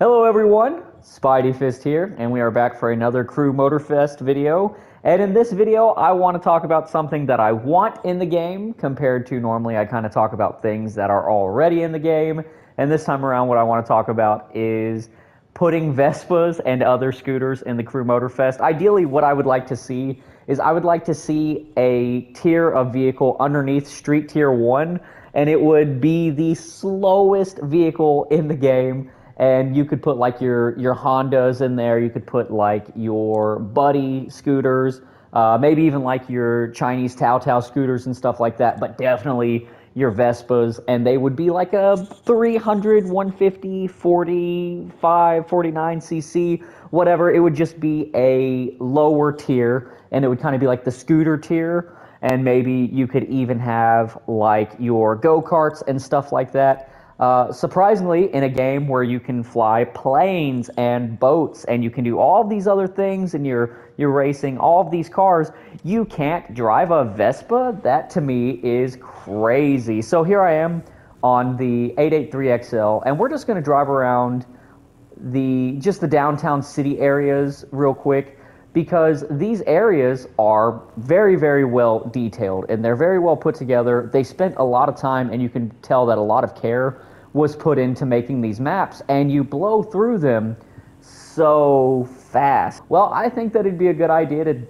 Hello everyone, Spidey Fist here, and we are back for another Crew MotorFest video. And in this video, I want to talk about something that I want in the game, compared to normally I kind of talk about things that are already in the game. And this time around, what I want to talk about is putting Vespas and other scooters in the Crew MotorFest. Ideally, what I would like to see is I would like to see a tier of vehicle underneath Street Tier 1, and it would be the slowest vehicle in the game. And you could put like your Hondas in there. You could put like your Buddy scooters, maybe even like your Chinese Tao scooters and stuff like that. But definitely your Vespas, and they would be like a 300, 150, 45, 49 cc, whatever. It would just be a lower tier, and it would kind of be like the scooter tier. And maybe you could even have like your go-karts and stuff like that. Surprisingly, in a game where you can fly planes and boats and you can do all of these other things and you're racing all of these cars, you can't drive a Vespa? That to me is crazy. So here I am on the 883XL, and we're just going to drive around just the downtown city areas real quick, because these areas are very, very well detailed and they're very well put together. They spent a lot of time, and you can tell that a lot of care was put into making these maps, and you blow through them so fast. Well, I think that it'd be a good idea to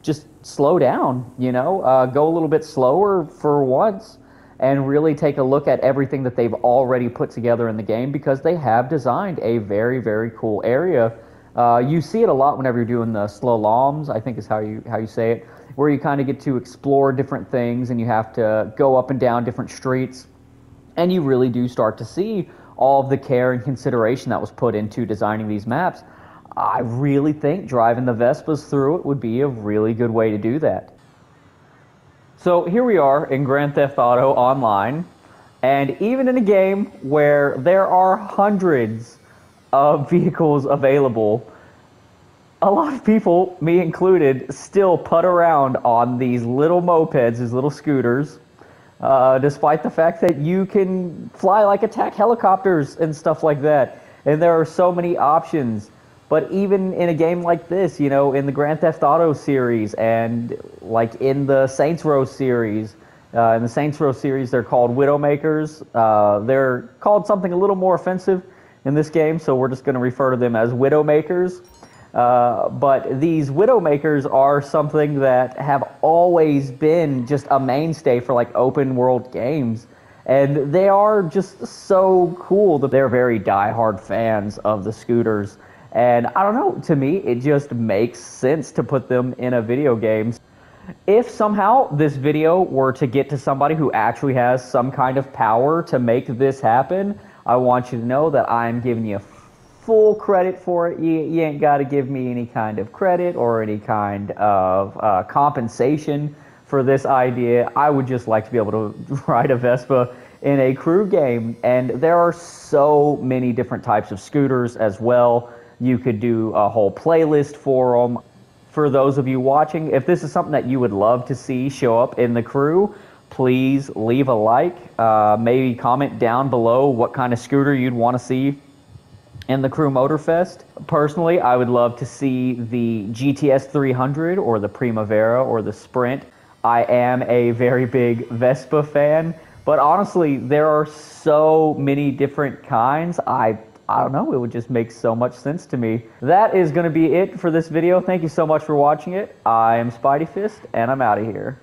just slow down, go a little bit slower for once and really take a look at everything that they've already put together in the game, because they have designed a very, very cool area. You see it a lot whenever you're doing the slaloms, I think is how you say it, where you kind of get to explore different things and you have to go up and down different streets, and you really do start to see all of the care and consideration that was put into designing these maps. I really think driving the Vespas through it would be a really good way to do that. So here we are in Grand Theft Auto Online, and even in a game where there are hundreds of vehicles available, a lot of people, me included, still putt around on these little mopeds, these little scooters, despite the fact that you can fly like attack helicopters and stuff like that. And there are so many options. But even in a game like this, in the Grand Theft Auto series, and like in the Saints Row series, they're called Widowmakers. They're called something a little more offensive in this game, so we're just going to refer to them as Widowmakers. But these Widowmakers are something that have always been just a mainstay for like open world games. And they are just so cool that they're very diehard fans of the scooters. And I don't know, to me, it just makes sense to put them in a video game. If somehow this video were to get to somebody who actually has some kind of power to make this happen, I want you to know that I'm giving you full credit for it. You ain't got to give me any kind of credit or any kind of compensation for this idea. I would just like to be able to ride a Vespa in a crew game. And there are so many different types of scooters as well. You could do a whole playlist for them. For those of you watching, if this is something that you would love to see show up in the crew, please leave a like. Maybe comment down below what kind of scooter you'd want to see in the Crew MotorFest. Personally, I would love to see the GTS 300 or the Primavera or the Sprint. I am a very big Vespa fan, but honestly, there are so many different kinds. I don't know, it would just make so much sense to me. That is going to be it for this video. Thank you so much for watching it. I am Spidey Fist, and I'm out of here.